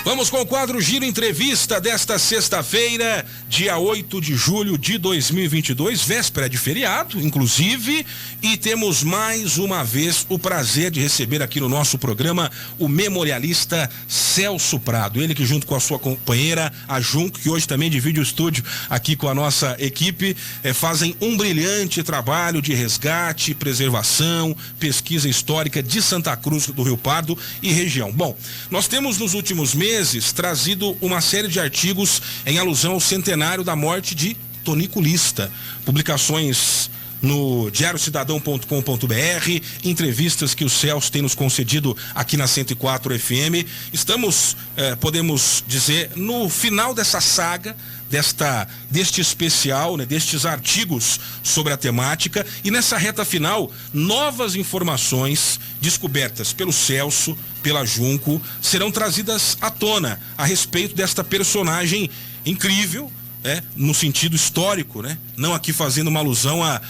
Vamos com o quadro Giro Entrevista desta sexta-feira, dia 8 de julho de 2022, véspera de feriado, inclusive, e temos mais uma vez o prazer de receber aqui no nosso programa o memorialista Celso Prado, ele que junto com a sua companheira, a Junco, que hoje também divide o estúdio aqui com a nossa equipe, fazem um brilhante trabalho de resgate, preservação, pesquisa histórica de Santa Cruz do Rio Pardo e região. Bom, nós temos nos últimos meses trazido uma série de artigos em alusão ao centenário da morte de Tonico Lista. Publicações no diariocidadão.com.br, entrevistas que o Celso tem nos concedido aqui na 104 FM. Estamos, podemos dizer, no final dessa saga, deste especial, né, destes artigos sobre a temática, e nessa reta final, novas informações descobertas pelo Celso, pela Junco, serão trazidas à tona a respeito desta personagem incrível, no sentido histórico, né? Não aqui fazendo uma alusão a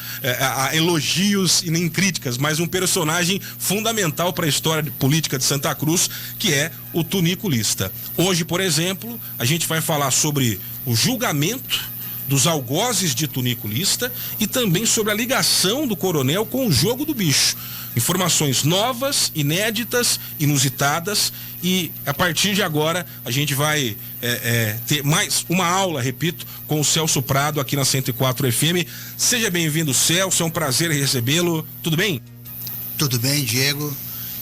elogios e nem críticas, mas um personagem fundamental para a história política de Santa Cruz, que é o Tonico Lista. Hoje, por exemplo, a gente vai falar sobre o julgamento dos algozes de Tonico Lista e também sobre a ligação do coronel com o jogo do bicho. Informações novas, inéditas, inusitadas, e a partir de agora a gente vai ter mais uma aula, repito, com o Celso Prado aqui na 104 FM. Seja bem-vindo, Celso, é um prazer recebê-lo. Tudo bem? Tudo bem, Diego.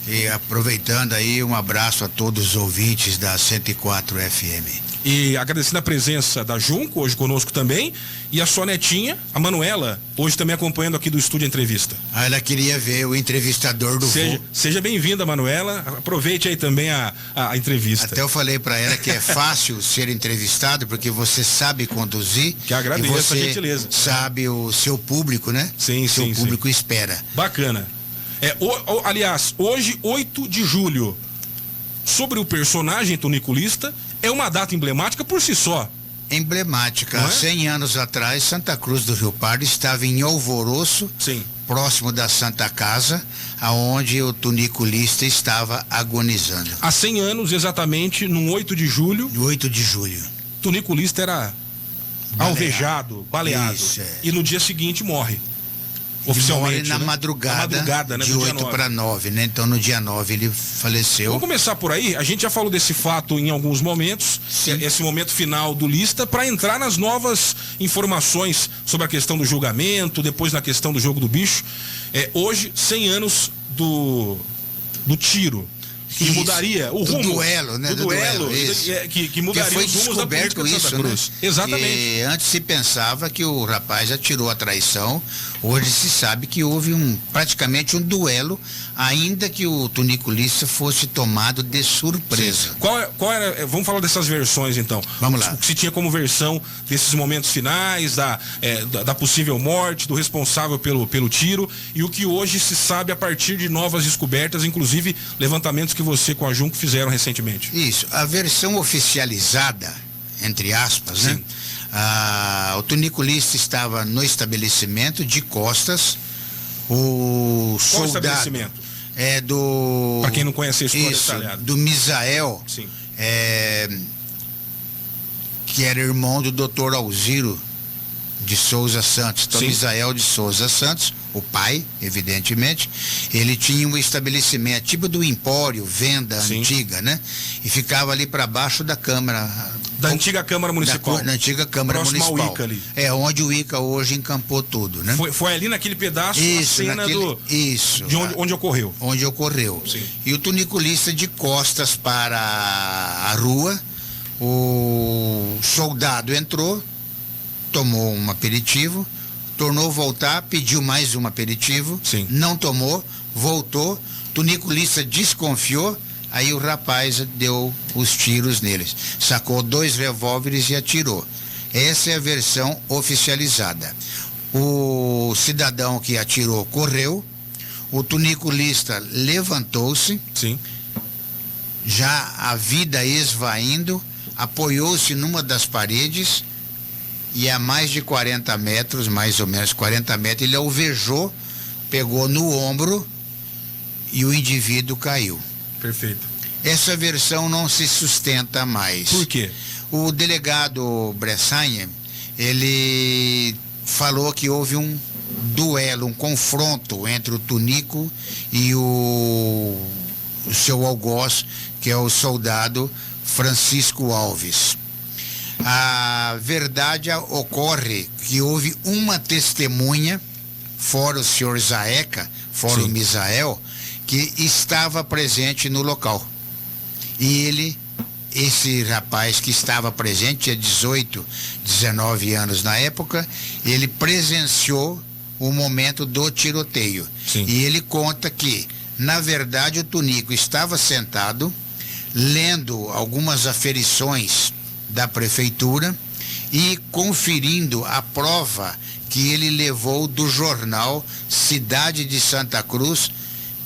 E aproveitando aí, um abraço a todos os ouvintes da 104 FM. E agradecendo a presença da Junco, hoje conosco também, e a sua netinha, a Manuela, hoje também acompanhando aqui do estúdio a entrevista. Ela queria ver o entrevistador do voo. Seja bem-vinda, Manuela, aproveite aí também a entrevista. Até eu falei para ela que é fácil ser entrevistado, porque você sabe conduzir. Que agradeço e você a gentileza. Sabe o seu público, né? Sim, seu público espera. Bacana. Aliás, hoje, 8 de julho, sobre o personagem Tonico Lista, é uma data emblemática por si só. Emblemática. Há 100 anos atrás, Santa Cruz do Rio Pardo estava em Alvoroço, sim, próximo da Santa Casa, aonde o Tonico Lista estava agonizando. Há 100 anos, exatamente, no 8 de julho. No 8 de julho. Tonico Lista era alvejado, baleado. Isso, e no dia seguinte morre. Oficialmente, na madrugada, né, de 8 para 9, né? Então no dia 9 ele faleceu. Vamos começar por aí, a gente já falou desse fato em alguns momentos, esse momento final do Lista, para entrar nas novas informações sobre a questão do julgamento, depois na questão do jogo do bicho. Hoje, 100 anos do tiro, que mudaria o rumo. Do duelo, né? Do duelo, que mudaria os rumos da política de Santa Cruz. Né? Exatamente. E antes se pensava que o rapaz atirou a traição, hoje se sabe que houve praticamente um duelo, ainda que o Tonico Lista fosse tomado de surpresa. Qual era, vamos falar dessas versões então. Vamos lá. O que se tinha como versão desses momentos finais, da possível morte, do responsável pelo tiro, e o que hoje se sabe a partir de novas descobertas, inclusive levantamentos que você com a Junco fizeram recentemente. Isso, a versão oficializada, entre aspas, sim, né? O Tonico Lista estava no estabelecimento de costas. O Qual soldado estabelecimento? Para quem não conhece a história detalhada. Do Misael, sim, que era irmão do Dr. Alziro de Souza Santos. Então, Misael de Souza Santos, o pai, evidentemente, ele tinha um estabelecimento tipo do Empório, venda antiga, né? E ficava ali para baixo da Câmara. Da antiga Câmara Municipal. Da antiga Câmara próximo Municipal. Ao ICA ali. Onde o ICA hoje encampou tudo, né? Foi ali naquele pedaço a cena de onde ocorreu. Onde ocorreu. Sim. E o Tonico Lista de costas para a rua, o soldado entrou, tomou um aperitivo, tornou voltar, pediu mais um aperitivo, não tomou, voltou, Tonico Lista desconfiou, aí o rapaz deu os tiros neles, sacou 2 revólveres e atirou. Essa é a versão oficializada. O cidadão que atirou correu, o Tonico Lista levantou-se, já a vida esvaindo, apoiou-se numa das paredes, e a mais de 40 metros, mais ou menos 40 metros, ele alvejou, pegou no ombro e o indivíduo caiu. Perfeito. Essa versão não se sustenta mais. Por quê? O delegado Bressanha, ele falou que houve um duelo, um confronto entre o Tunico e o seu algoz, que é o soldado Francisco Alves. A verdade ocorre que houve uma testemunha, fora o senhor Zaeca, fora Sim. o Misael, que estava presente no local. E esse rapaz que estava presente, tinha 18, 19 anos na época, ele presenciou o momento do tiroteio. Sim. E ele conta que, na verdade, o Tunico estava sentado, lendo algumas aferições da prefeitura e conferindo a prova que ele levou do jornal Cidade de Santa Cruz,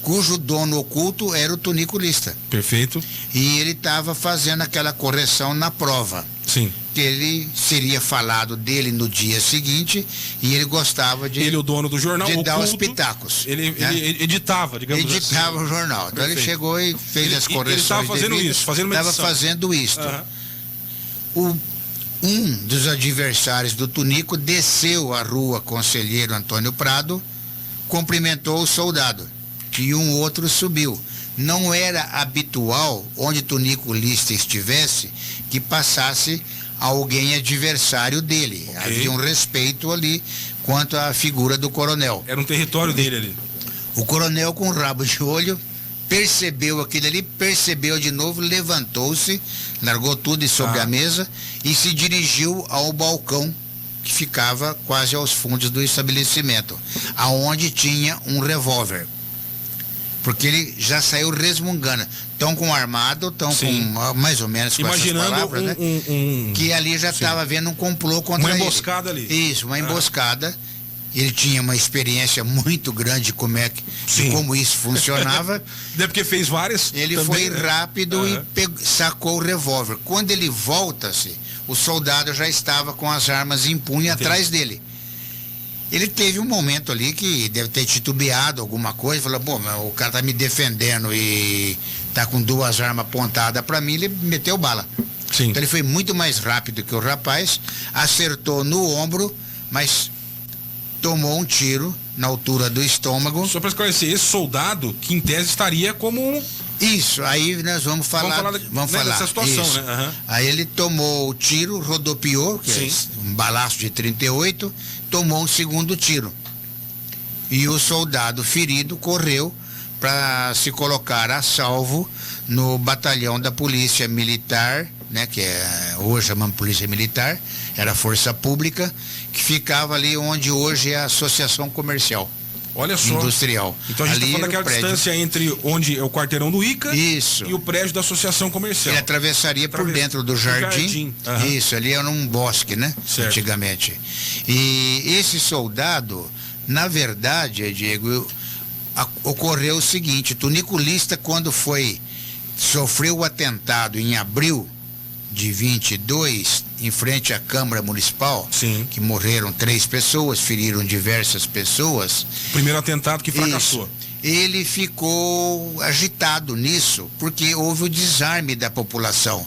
cujo dono oculto era o Tunico Lista. Perfeito. E ele estava fazendo aquela correção na prova. Sim. Que ele seria falado dele no dia seguinte e ele gostava de... Ele, o dono do jornal, de dar os oculto, pitacos. Ele editava, digamos assim. Editava o jornal. Então ele chegou e fez as correções. Ele estava fazendo isso, fazendo uma Estava edição. fazendo isto. Aham. Um dos adversários do Tunico desceu a rua Conselheiro Antônio Prado, cumprimentou o soldado e um outro subiu. Não era habitual, onde Tunico Lista estivesse, que passasse alguém adversário dele. Ok. Havia um respeito ali quanto à figura do coronel. Era um território dele ali. O coronel, com o rabo de olho, percebeu aquilo ali, percebeu de novo, levantou-se, largou tudo sobre a mesa e se dirigiu ao balcão que ficava quase aos fundos do estabelecimento, aonde tinha um revólver. Porque ele já saiu resmungando. Estão com armado, estão com mais ou menos com imaginando essas palavras, né? Que ali já estava vendo um complô contra ele. Uma emboscada ali. Isso, uma emboscada. Ele tinha uma experiência muito grande de como isso funcionava. Deve porque fez várias. Ele também, foi rápido e sacou o revólver. Quando ele volta-se, o soldado já estava com as armas em punho atrás dele. Ele teve um momento ali que deve ter titubeado alguma coisa, falou, pô, mas o cara tá me defendendo e tá com duas armas apontadas para mim, ele meteu bala. Sim. Então ele foi muito mais rápido que o rapaz, acertou no ombro, mas tomou um tiro na altura do estômago. Só para esclarecer, esse soldado que em tese estaria como... Isso, aí nós vamos falar dessa situação, isso. né? Uhum. Aí ele tomou o tiro, rodopiou, que é um balaço de 38, tomou um segundo tiro. E o soldado ferido correu para se colocar a salvo no batalhão da Polícia Militar, né, que hoje chamamos Polícia Militar, era Força Pública, que ficava ali onde hoje é a Associação Comercial. Olha só. Industrial. Então a gente está falando daquela distância entre onde é o quarteirão do ICA e o prédio da Associação Comercial. Ele atravessaria por dentro do jardim. Uhum. Isso, ali era um bosque, né? Certo. Antigamente. E esse soldado, na verdade, Diego, ocorreu o seguinte, Tunico Lista, quando sofreu o atentado em abril de 22, em frente à Câmara Municipal, que morreram 3 pessoas, feriram diversas pessoas. Primeiro atentado que fracassou. Isso. Ele ficou agitado nisso, porque houve o desarme da população.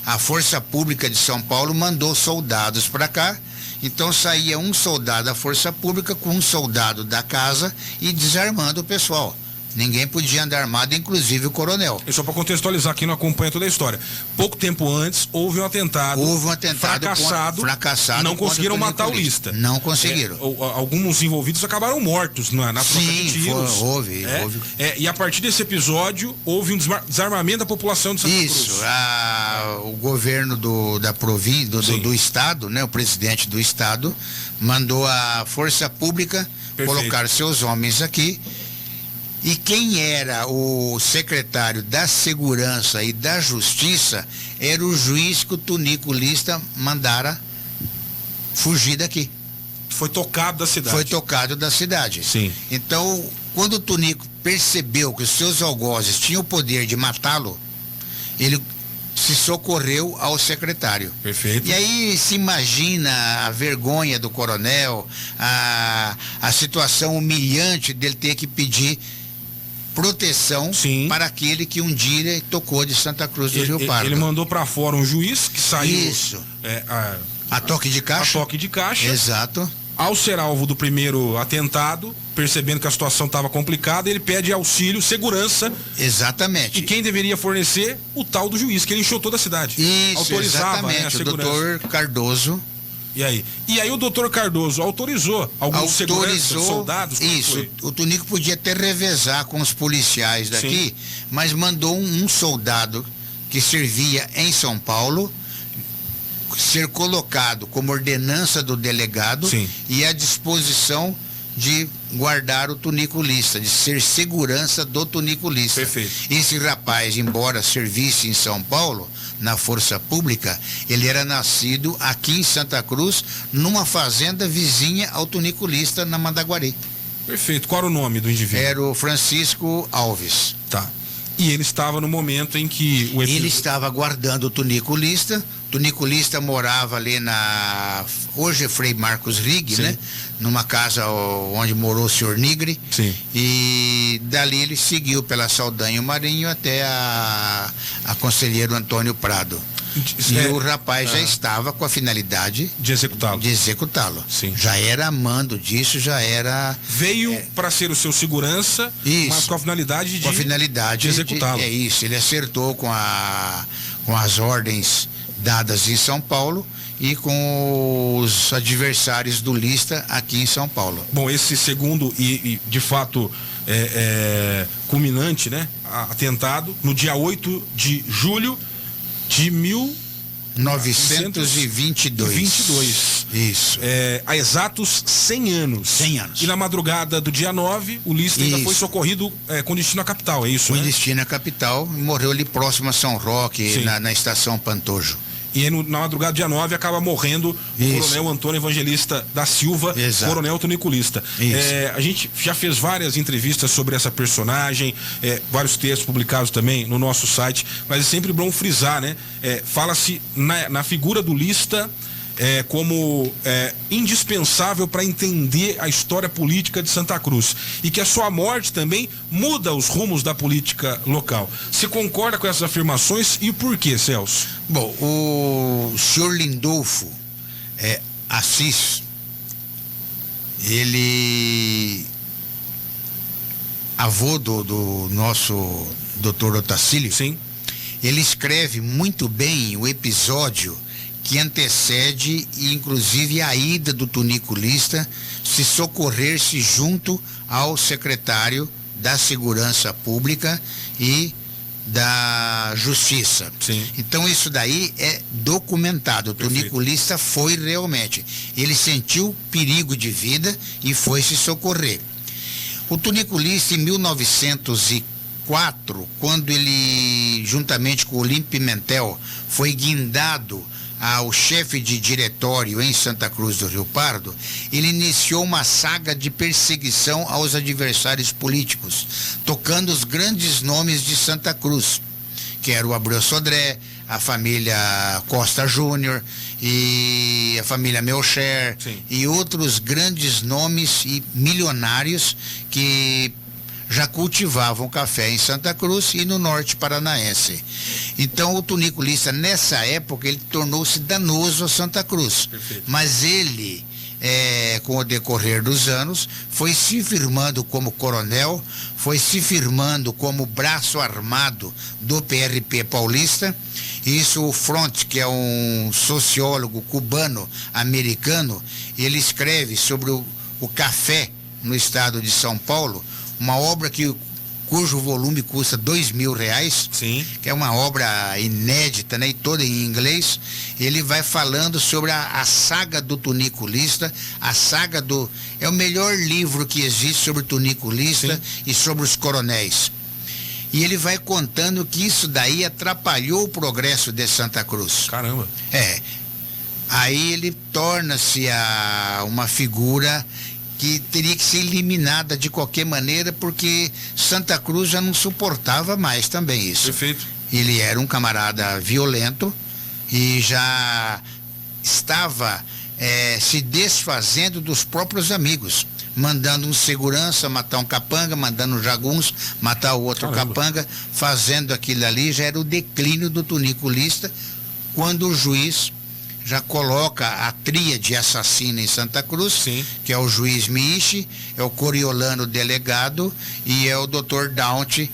A Força Pública de São Paulo mandou soldados para cá, então saía um soldado da Força Pública com um soldado da casa e desarmando o pessoal. Ninguém podia andar armado, inclusive o coronel. E só para contextualizar, quem não acompanha toda a história. Pouco tempo antes, houve um atentado fracassado. Não conseguiram matar o Lista. Não conseguiram. Alguns envolvidos acabaram mortos na troca de tiros. Houve. E a partir desse episódio, houve um desarmamento da população de Santa Cruz. Isso. O governo da província, do estado, né, o presidente do estado, mandou a Força Pública colocar seus homens aqui. E quem era o secretário da Segurança e da Justiça era o juiz que o Tunico Lista mandara fugir daqui. Foi tocado da cidade. Foi tocado da cidade. Sim. Então, quando o Tunico percebeu que os seus algozes tinham o poder de matá-lo, ele se socorreu ao secretário. Perfeito. E aí se imagina a vergonha do coronel, a situação humilhante dele ter que pedir proteção Sim. para aquele que um dia tocou de Santa Cruz do Rio Pardo. Ele mandou para fora um juiz que saiu Isso. A toque de caixa. toque de caixa. Exato. Ao ser alvo do primeiro atentado, percebendo que a situação estava complicada, ele pede auxílio, segurança. Exatamente. E quem deveria fornecer? O tal do juiz, que ele enxou toda a cidade. Isso, autorizava, né, a exatamente. O segurança. doutor Cardoso. E aí o doutor Cardoso autorizou alguns seguranças, soldados. Isso. O Tunico podia até revezar com os policiais daqui, mas mandou um soldado que servia em São Paulo ser colocado como ordenança do delegado. Sim. E à disposição de guardar o tuniculista, de ser segurança do tuniculista. Perfeito. Esse rapaz, embora servisse em São Paulo, na Força Pública, ele era nascido aqui em Santa Cruz, numa fazenda vizinha ao tuniculista, na Mandaguari. Perfeito. Qual era o nome do indivíduo? Era o Francisco Alves. Tá. E ele estava no momento em que Ele estava guardando o tuniculista. O tuniculista morava ali hoje é Frei Marcos Rigg, Sim. né? Numa casa onde morou o senhor Nigre. Sim. E dali ele seguiu pela Saldanha Marinho até a Conselheiro Antônio Prado. E o rapaz já estava com a finalidade de executá-lo. Sim. Já era amando disso, já era. Veio para ser o seu segurança, isso, mas com a finalidade de executá-lo. É isso, ele acertou com as ordens dadas em São Paulo e com os adversários do Lista aqui em São Paulo. Bom, esse segundo e de fato culminante, né? Atentado no dia 8 de julho de 1922. Isso. Há exatos 100 anos. 100 anos. E na madrugada do dia 9, o Lista ainda foi socorrido com destino à capital, é isso, com né? Com destino à capital, morreu ali próximo a São Roque, na estação Pantojo. E na madrugada do dia 9 acaba morrendo o coronel Antônio Evangelista da Silva, exato, coronel tuniculista. A gente já fez várias entrevistas sobre essa personagem, vários textos publicados também no nosso site, mas é sempre bom frisar, né? Fala-se na figura do Lista como indispensável para entender a história política de Santa Cruz e que a sua morte também muda os rumos da política local. Você concorda com essas afirmações e por quê, Celso? Bom, o senhor Lindolfo Assis, ele, avô do nosso doutor Otacílio, sim, ele escreve muito bem o episódio que antecede, inclusive, a ida do tuniculista se socorrer-se junto ao secretário da Segurança Pública e da Justiça. Sim. Então isso daí é documentado. O tuniculista foi realmente. Ele sentiu perigo de vida e foi se socorrer. O tuniculista, em 1904, quando ele, juntamente com o Olímpio Pimentel, foi guindado ao chefe de diretório em Santa Cruz do Rio Pardo, ele iniciou uma saga de perseguição aos adversários políticos, tocando os grandes nomes de Santa Cruz, que era o Abreu Sodré, a família Costa Júnior e a família Melcher, e outros grandes nomes e milionários que já cultivavam café em Santa Cruz e no norte paranaense. Então o tuniculista, nessa época, ele tornou-se danoso a Santa Cruz. Perfeito. Mas ele, com o decorrer dos anos, foi se firmando como coronel, foi se firmando como braço armado do PRP paulista. Isso, o Front, que é um sociólogo cubano-americano, ele escreve sobre o café no estado de São Paulo, uma obra cujo volume custa R$2.000, sim, que é uma obra inédita, né, e toda em inglês. Ele vai falando sobre a saga do tuniculista, é o melhor livro que existe sobre o tuniculista, sim, e sobre os coronéis. E ele vai contando que isso daí atrapalhou o progresso de Santa Cruz. Caramba. Aí ele torna-se uma figura que teria que ser eliminada de qualquer maneira, porque Santa Cruz já não suportava mais também isso. Perfeito. Ele era um camarada violento e já estava se desfazendo dos próprios amigos. mandando um segurança matar um capanga, mandando um jagunço matar o outro capanga, fazendo aquilo ali. Já era o declínio do tuniculista, quando o juiz já coloca a tríade assassina em Santa Cruz, sim, que é o juiz Michi, é o Coriolano delegado e é o Dr. Daunt,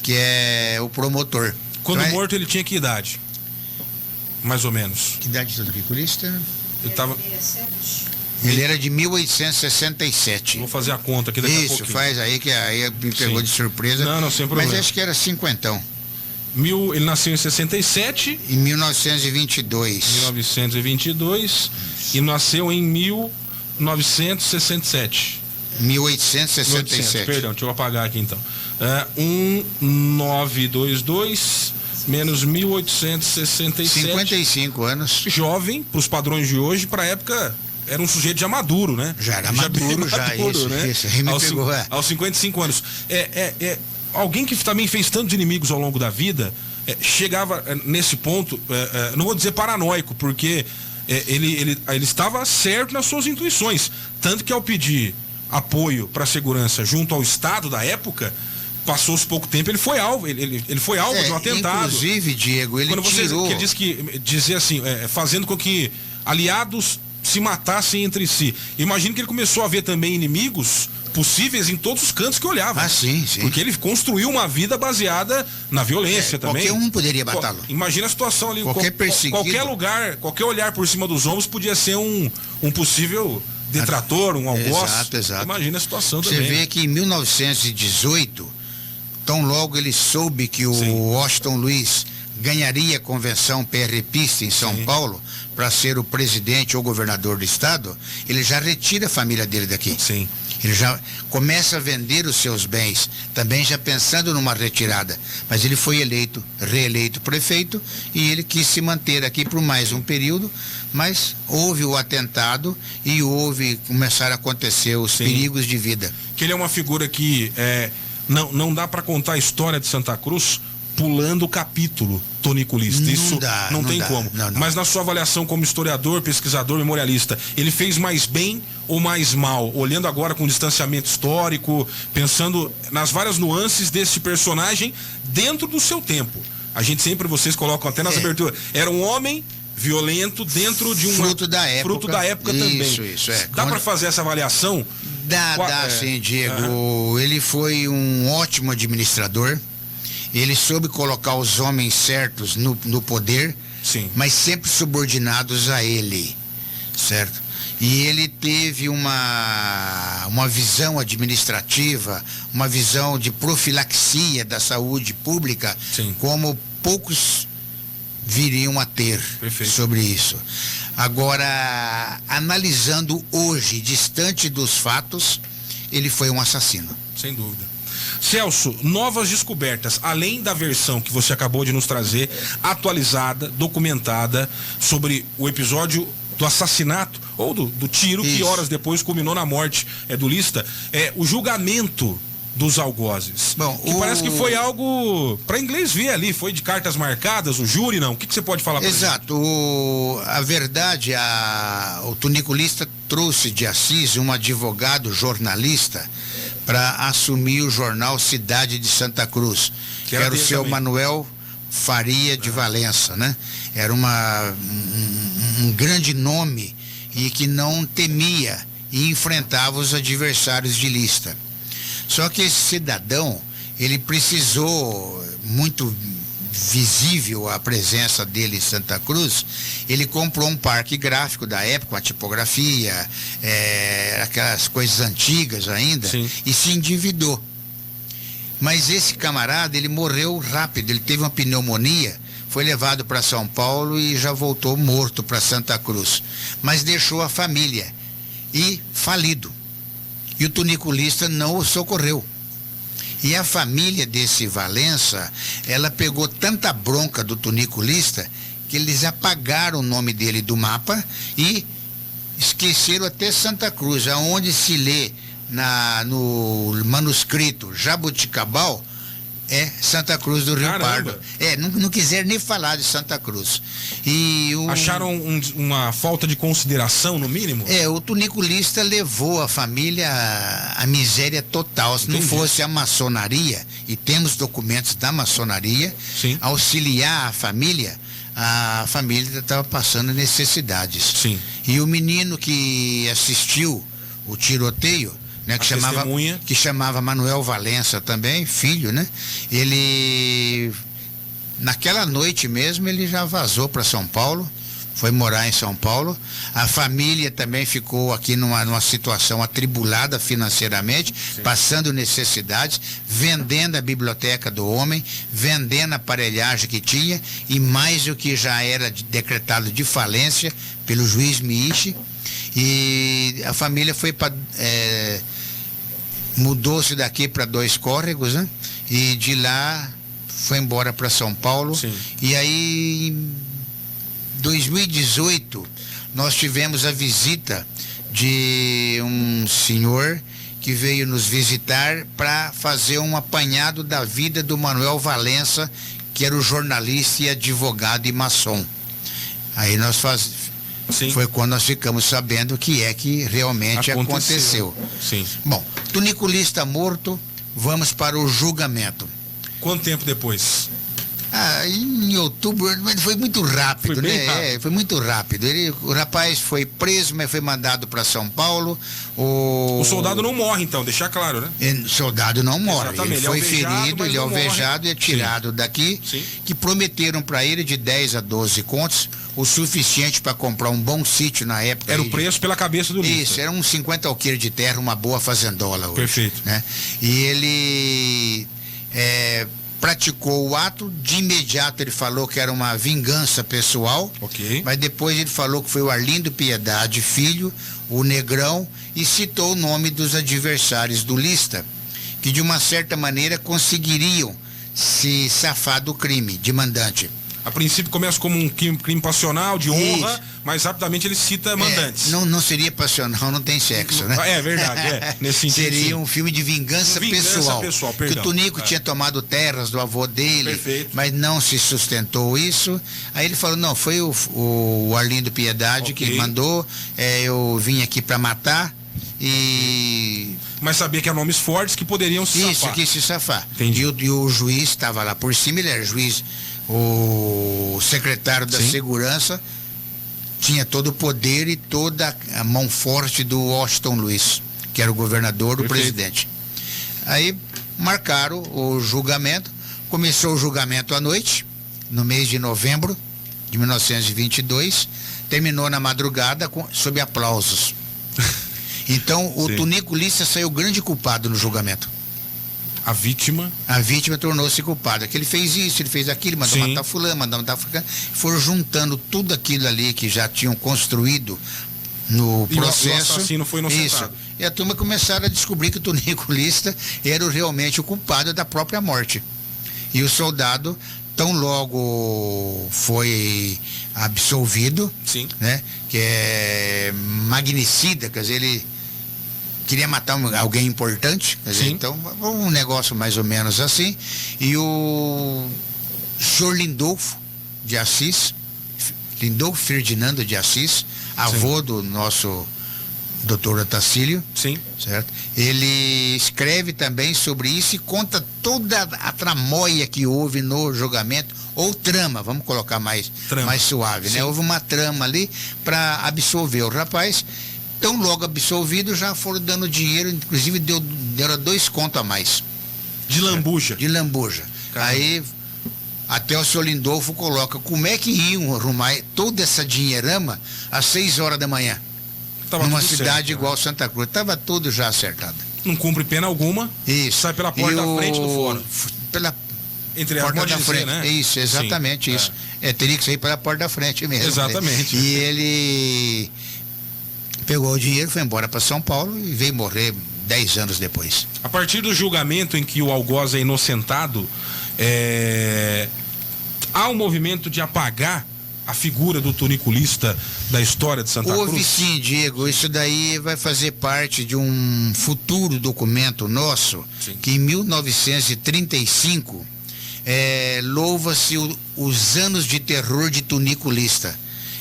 que é o promotor. Quando então, morto ele tinha que idade? Mais ou menos. Que idade do tuniculista? Ele era de 1867. Vou fazer a conta aqui daqui a pouquinho. Isso, faz aí, que aí me pegou de surpresa. Não, sem problema. Mas acho que era cinquentão. Ele nasceu em 67. Em 1922. 1922. E nasceu em 1967. 1867. Perdão, deixa eu apagar aqui então. 1922 menos 1867. 55 anos. Jovem, para os padrões de hoje, para a época, era um sujeito já maduro, né? Já era maduro, isso, né? Isso, aí me pegou, aos 55 anos. Alguém que também fez tantos inimigos ao longo da vida, chegava nesse ponto, não vou dizer paranoico, porque ele estava certo nas suas intuições. Tanto que ao pedir apoio para a segurança junto ao Estado da época, passou-se pouco tempo, ele foi alvo de um atentado. Inclusive, Diego, ele quando tirou... Que ele disse que, dizer assim, fazendo com que aliados se matassem entre si. Imagino que ele começou a ver também inimigos possíveis em todos os cantos que olhava. Ah, sim. Porque ele construiu uma vida baseada na violência também. Qualquer um poderia matá-lo. Imagina a situação ali. Qualquer perseguido. Qualquer lugar, qualquer olhar por cima dos ombros podia ser um possível detrator, um algoz. Exato. Imagina a situação Você também. Você vê que em 1918, tão logo ele soube que o Washington Luiz ganharia a convenção PRPista em São Paulo para ser o presidente ou governador do estado, ele já retira a família dele daqui. Sim. Ele já começa a vender os seus bens, também já pensando numa retirada. Mas ele foi reeleito prefeito, e ele quis se manter aqui por mais um período, mas houve o atentado e começaram a acontecer os perigos de vida. Que ele é uma figura que não dá para contar a história de Santa Cruz pulando o capítulo toniculista. Isso não tem como. Não. Mas na sua avaliação como historiador, pesquisador, memorialista, ele fez mais bem ou mais mal? Olhando agora com distanciamento histórico, pensando nas várias nuances desse personagem dentro do seu tempo. A gente sempre, vocês colocam até nas aberturas, era um homem violento dentro de um fruto da época também. Isso. Dá para fazer essa avaliação? Dá sim, Diego. Ele foi um ótimo administrador. Ele soube colocar os homens certos no poder, mas sempre subordinados a ele, certo? E ele teve uma visão administrativa, uma visão de profilaxia da saúde pública, como poucos viriam a ter. Perfeito. Sobre isso. Agora, analisando hoje, distante dos fatos, ele foi um assassino. Sem dúvida. Celso, novas descobertas, além da versão que você acabou de nos trazer, atualizada, documentada, sobre o episódio do assassinato, ou do tiro, que horas depois culminou na morte do Lista, o julgamento dos algozes. Bom, que parece que foi algo para inglês ver ali, foi de cartas marcadas, o júri não. O que você pode falar para Exato. A verdade, o tuniculista trouxe de Assis um advogado jornalista para assumir o jornal Cidade de Santa Cruz, que era o seu Manuel Faria de Valença, né? Era um grande nome e que não temia e enfrentava os adversários de Lista. Só que esse cidadão, ele precisou, muito visível a presença dele em Santa Cruz, ele comprou um parque gráfico da época, uma tipografia, aquelas coisas antigas ainda, e se endividou. Mas esse camarada, ele morreu rápido, ele teve uma pneumonia, foi levado para São Paulo e já voltou morto para Santa Cruz. Mas deixou a família e falido. E o tuniculista não o socorreu. E a família desse Valença, ela pegou tanta bronca do tuniculista que eles apagaram o nome dele do mapa e esqueceram até Santa Cruz, aonde se lê no manuscrito Jabuticabal, Santa Cruz do Rio Caramba. Pardo. Não quiseram nem falar de Santa Cruz. Acharam uma falta de consideração, no mínimo? O tuniculista levou a família à miséria total. Se não fosse a maçonaria, e temos documentos da maçonaria, sim, auxiliar a família estava passando necessidades. Sim. E o menino que assistiu o tiroteio, né, que chamava Manuel Valença também, filho, né? Ele, naquela noite mesmo, ele já vazou para São Paulo, foi morar em São Paulo. A família também ficou aqui numa situação atribulada financeiramente, sim, passando necessidades, vendendo a biblioteca do homem, vendendo a aparelhagem que tinha, e mais o que já era decretado de falência pelo juiz Miishi. E a família foi para mudou-se daqui para Dois Córregos, né? E de lá foi embora para São Paulo. Sim. E aí, em 2018, nós tivemos a visita de um senhor que veio nos visitar para fazer um apanhado da vida do Manuel Valença, que era o jornalista e advogado e maçom. Aí sim, foi quando nós ficamos sabendo o que realmente aconteceu. Sim. Bom, tuniculista morto, vamos para o julgamento. Quanto tempo depois? Em outubro, mas foi muito rápido, foi bem né? rápido. Foi muito rápido. O rapaz foi preso, mas foi mandado para São Paulo. O soldado não morre, então, deixar claro, né? O soldado não morre. Exatamente. Ele foi ferido, ele é alvejado e é tirado, sim, daqui. Sim. Que prometeram para ele de 10 a 12 contos, o suficiente para comprar um bom sítio na época. Era o preço pela cabeça do lista. Isso, era uns 50 alqueires de terra, uma boa fazendola hoje. Perfeito. Né? E ele praticou o ato, de imediato ele falou que era uma vingança pessoal, ok, mas depois ele falou que foi o Arlindo Piedade, filho, o Negrão, e citou o nome dos adversários do lista, que de uma certa maneira conseguiriam se safar do crime de mandante. A princípio começa como um crime passional, de honra, isso, mas rapidamente ele cita mandantes. Não seria passional, não tem sexo, né? É verdade, nesse sentido. Seria um filme de vingança pessoal. Perdão. Que o Tunico tinha tomado terras do avô dele, perfeito, mas não se sustentou isso. Aí ele falou, não, foi o Arlindo Piedade, okay, que mandou, eu vim aqui para matar mas sabia que eram nomes fortes que poderiam se safar. Isso, que se safar. Entendi. E o juiz estava lá por cima, ele era juiz. O secretário da sim, Segurança tinha todo o poder e toda a mão forte do Washington Luiz, que era o governador, o presidente. Aí marcaram o julgamento, começou o julgamento à noite, no mês de novembro de 1922, terminou na madrugada sob aplausos. Então o tuniculista saiu grande culpado no julgamento. A vítima tornou-se culpada, que ele fez isso, ele fez aquilo, mandou matar fulano, mandou matar fulano, foram juntando tudo aquilo ali que já tinham construído no processo. E o assassino foi inocentado. Isso. E a turma começaram a descobrir que o tuniculista era realmente o culpado da própria morte. E o soldado, tão logo foi absolvido, sim, né, que é magnicida, quer dizer, ele queria matar alguém importante, quer dizer, então um negócio mais ou menos assim. E o senhor Lindolfo de Assis, Lindolfo Ferdinando de Assis, avô do nosso doutor Otacílio, certo? Ele escreve também sobre isso e conta toda a tramóia que houve no julgamento, ou trama, vamos colocar mais suave, né? Houve uma trama ali para absolver o rapaz. Tão logo absolvido, já foram dando dinheiro, inclusive deram 2 contos a mais. De lambuja? De lambuja. Caramba. Aí, até o senhor Lindolfo coloca, como é que iam arrumar toda essa dinheirama às 6 horas da manhã? Numa cidade igual Santa Cruz. Estava tudo já acertado. Não cumpre pena alguma. Isso. Sai pela porta da frente do fora. Entre a porta da frente, né? Isso, exatamente. Isso. Teria que sair pela porta da frente mesmo. Exatamente. Né? E ele pegou o dinheiro, foi embora para São Paulo e veio morrer 10 anos depois. A partir do julgamento em que o algoz é inocentado, há um movimento de apagar a figura do tuniculista da história de Santa Cruz? Houve sim, Diego. Isso daí vai fazer parte de um futuro documento nosso, sim, que em 1935 louva-se os anos de terror de tuniculista.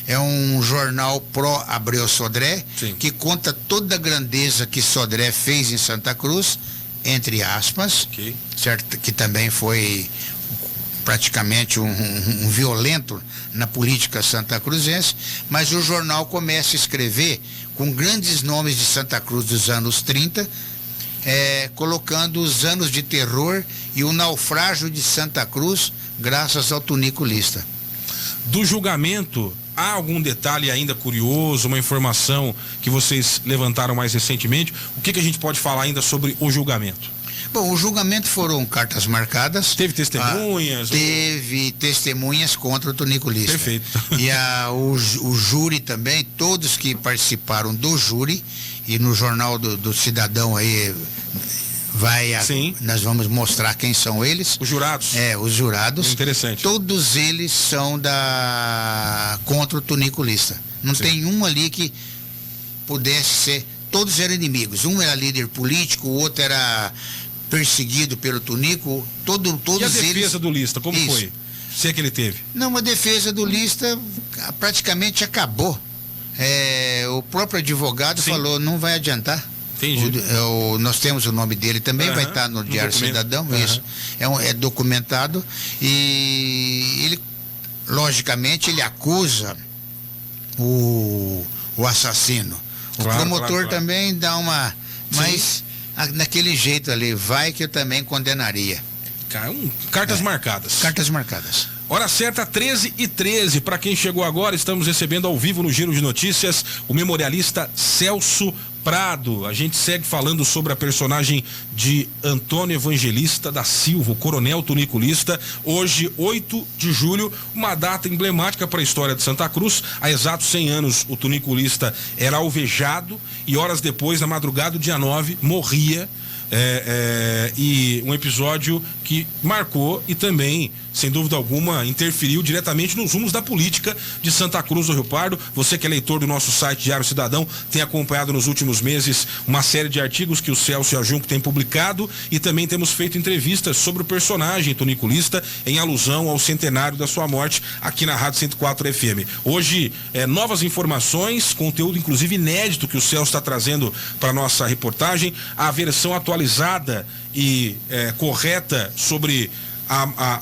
É um jornal pró-Abreu Sodré, sim, que conta toda a grandeza que Sodré fez em Santa Cruz, entre aspas, okay, certo? Que também foi praticamente um violento na política santacruzense, mas o jornal começa a escrever com grandes nomes de Santa Cruz dos anos 30, colocando os anos de terror e o naufrágio de Santa Cruz graças ao tuniculista. Do julgamento, há algum detalhe ainda curioso, uma informação que vocês levantaram mais recentemente? O que a gente pode falar ainda sobre o julgamento? Bom, o julgamento foram cartas marcadas. Teve testemunhas? Teve testemunhas contra o tuniculista. Perfeito. E o júri também, todos que participaram do júri, e no Jornal do Cidadão aí nós vamos mostrar quem são eles. Os jurados? Os jurados. Interessante. Todos eles são contra o tuniculista. Não Sim. tem um ali que pudesse ser. Todos eram inimigos. Um era líder político, o outro era perseguido pelo tunico. Todos e a defesa eles... do Lista, como Isso. foi? Se é que ele teve? Não, a defesa do Lista praticamente acabou. O próprio advogado Sim. falou, não vai adiantar. Entendi. Nós temos o nome dele também, vai estar no Diário Cidadão, isso. É documentado e ele, logicamente, ele acusa o assassino. Claro, o promotor também dá uma... Mas naquele jeito ali, vai que eu também condenaria. Cartas marcadas. Cartas marcadas. Hora certa, 13h13. Para quem chegou agora, estamos recebendo ao vivo no Giro de Notícias o memorialista Celso Prado. A gente segue falando sobre a personagem de Antônio Evangelista da Silva, o coronel tuniculista. Hoje, 8 de julho, uma data emblemática para a história de Santa Cruz. Há exatos 100 anos, o tuniculista era alvejado e horas depois, na madrugada do dia 9, morria. E um episódio que marcou e também, sem dúvida alguma, interferiu diretamente nos rumos da política de Santa Cruz do Rio Pardo. Você que é leitor do nosso site Diário Cidadão tem acompanhado nos últimos meses uma série de artigos que o Celso e a Junco têm publicado, e também temos feito entrevistas sobre o personagem tuniculista em alusão ao centenário da sua morte aqui na Rádio 104 FM. Hoje, novas informações, conteúdo inclusive inédito que o Celso está trazendo para nossa reportagem, a versão atualizada e correta sobre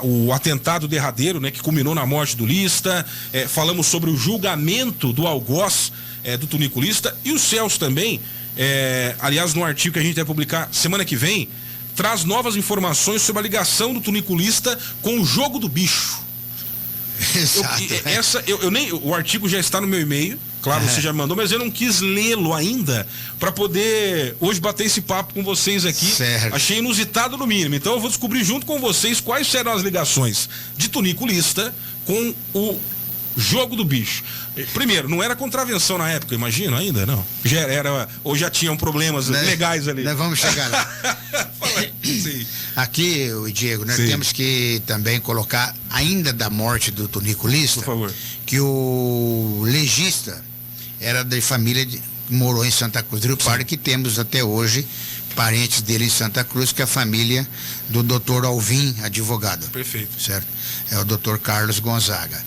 o atentado derradeiro, né, que culminou na morte do Lista. Falamos sobre o julgamento do algoz do tuniculista, e o Celso também, aliás, no artigo que a gente vai publicar semana que vem, traz novas informações sobre a ligação do tuniculista com o jogo do bicho. Exato. O artigo já está no meu e-mail. Claro, você já me mandou, mas eu não quis lê-lo ainda para poder hoje bater esse papo com vocês aqui. Certo. Achei inusitado no mínimo. Então eu vou descobrir junto com vocês quais serão as ligações de tuniculista com o jogo do bicho. Primeiro, não era contravenção na época, imagino ainda, não? Já era, ou já tinham problemas legais ali? Nós vamos chegar lá. Sim. Aqui, Diego, nós temos que também colocar, ainda da morte do tuniculista, por favor, que o legista era de família que morou em Santa Cruz do Rio Pardo, que temos até hoje parentes dele em Santa Cruz, que é a família do Dr. Alvim, advogado. Perfeito. Certo? É o Dr. Carlos Gonzaga.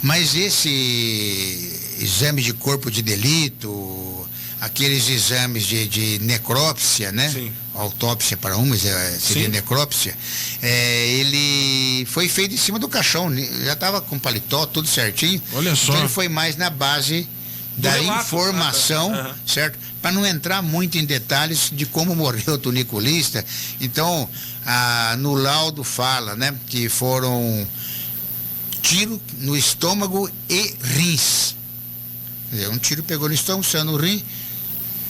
Mas esse exame de corpo de delito, aqueles exames de necrópsia, né? Sim. Autópsia para umas, seria necrópsia. Ele foi feito em cima do caixão, já estava com paletó, tudo certinho. Olha só. Então ele foi mais na base da informação, certo? Para não entrar muito em detalhes de como morreu o tuniculista. Então, no laudo fala, né, que foram tiro no estômago e rins. Quer dizer, um tiro pegou no estômago, saiu no rim.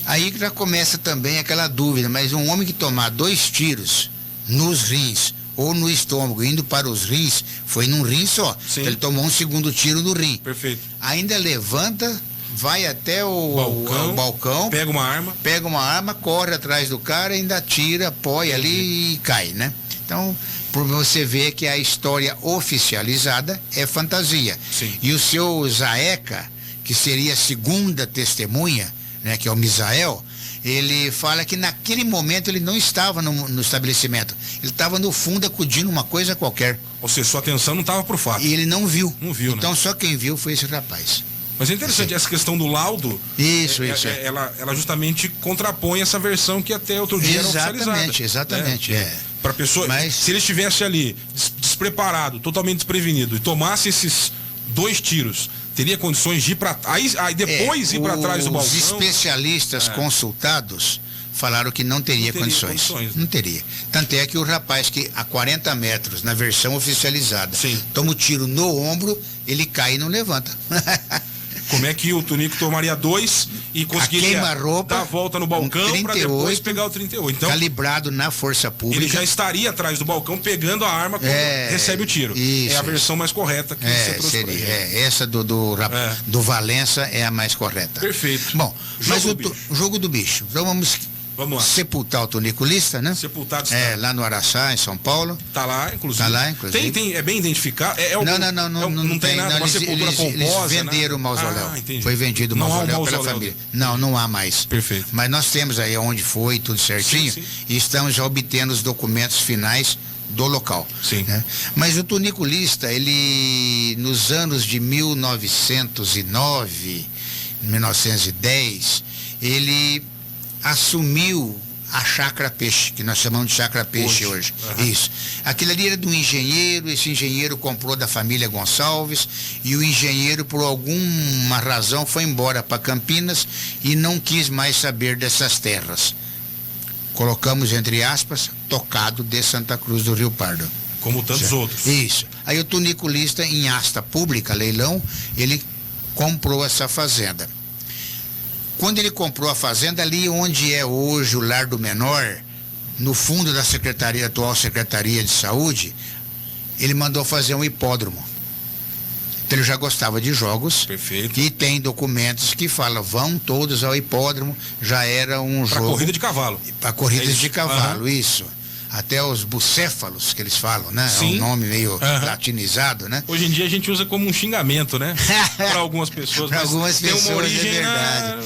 Aí já começa também aquela dúvida, mas um homem que tomar 2 tiros nos rins ou no estômago, indo para os rins, foi num rim só. Sim. Ele tomou um segundo tiro no rim. Perfeito. Ainda levanta, vai até o balcão, pega uma arma, corre atrás do cara, ainda tira, apoia ali e cai, né? Então, Por você ver que a história oficializada é fantasia. Sim. E o seu Zaeca, que seria a segunda testemunha, né, que é o Misael, ele fala que naquele momento ele não estava no estabelecimento. Ele estava no fundo acudindo uma coisa qualquer. Ou seja, sua atenção não estava pro fato. E ele não viu. Não viu, então né? Só quem viu foi esse rapaz. Mas é interessante, essa questão do laudo. Isso. Ela justamente contrapõe essa versão que até outro dia era oficializada. Exatamente. Para pessoa, Mas... se ele estivesse ali despreparado, totalmente desprevenido e tomasse esses 2 tiros, teria condições de ir para aí depois ir para trás do balcão? Os especialistas consultados falaram que não teria condições. Não teria. Tanto é que o rapaz que a 40 metros, na versão oficializada, toma o tiro no ombro, ele cai e não levanta. Como é que o Tunico tomaria 2 e conseguiria dar a volta no balcão para depois pegar o 38? Então, calibrado na força pública. Ele já estaria atrás do balcão pegando a arma quando recebe o tiro. Isso, é a versão mais correta que você trouxe. Seria, essa do Valença é a mais correta. Perfeito. Bom, mas o jogo do bicho. Então vamos lá. Sepultar o tuniculista, né? Sepultado está. Lá no Araçá, em São Paulo. Tá lá, inclusive. Tem, é bem identificado? Não tem nada, uma sepultura pomposa. Eles venderam o mausoléu. Foi vendido o mausoléu pela família. Não há mais. Perfeito. Mas nós temos aí onde foi, tudo certinho, e estamos já obtendo os documentos finais do local. Sim. Né? Mas o tuniculista, ele, nos anos de 1909, 1910, ele assumiu a Chácara Peixe, que nós chamamos de Chácara Peixe hoje. Isso. Aquilo ali era de um engenheiro, esse engenheiro comprou da família Gonçalves, e o engenheiro, por alguma razão, foi embora para Campinas e não quis mais saber dessas terras. Colocamos, entre aspas, tocado de Santa Cruz do Rio Pardo. Como tantos outros. Isso. Aí o tuniculista, em asta pública, leilão, ele comprou essa fazenda. Quando ele comprou a fazenda, ali onde é hoje o Lar do Menor, no fundo da atual Secretaria de Saúde, ele mandou fazer um hipódromo. Então ele já gostava de jogos. Perfeito. E tem documentos que falam, vão todos ao hipódromo, já era um jogo... Para corrida de cavalo. Para corridas de cavalo, isso. Até os bucéfalos, que eles falam, né? Sim. É um nome meio latinizado, né? Hoje em dia a gente usa como um xingamento, né? Para algumas pessoas. Para algumas pessoas tem uma origem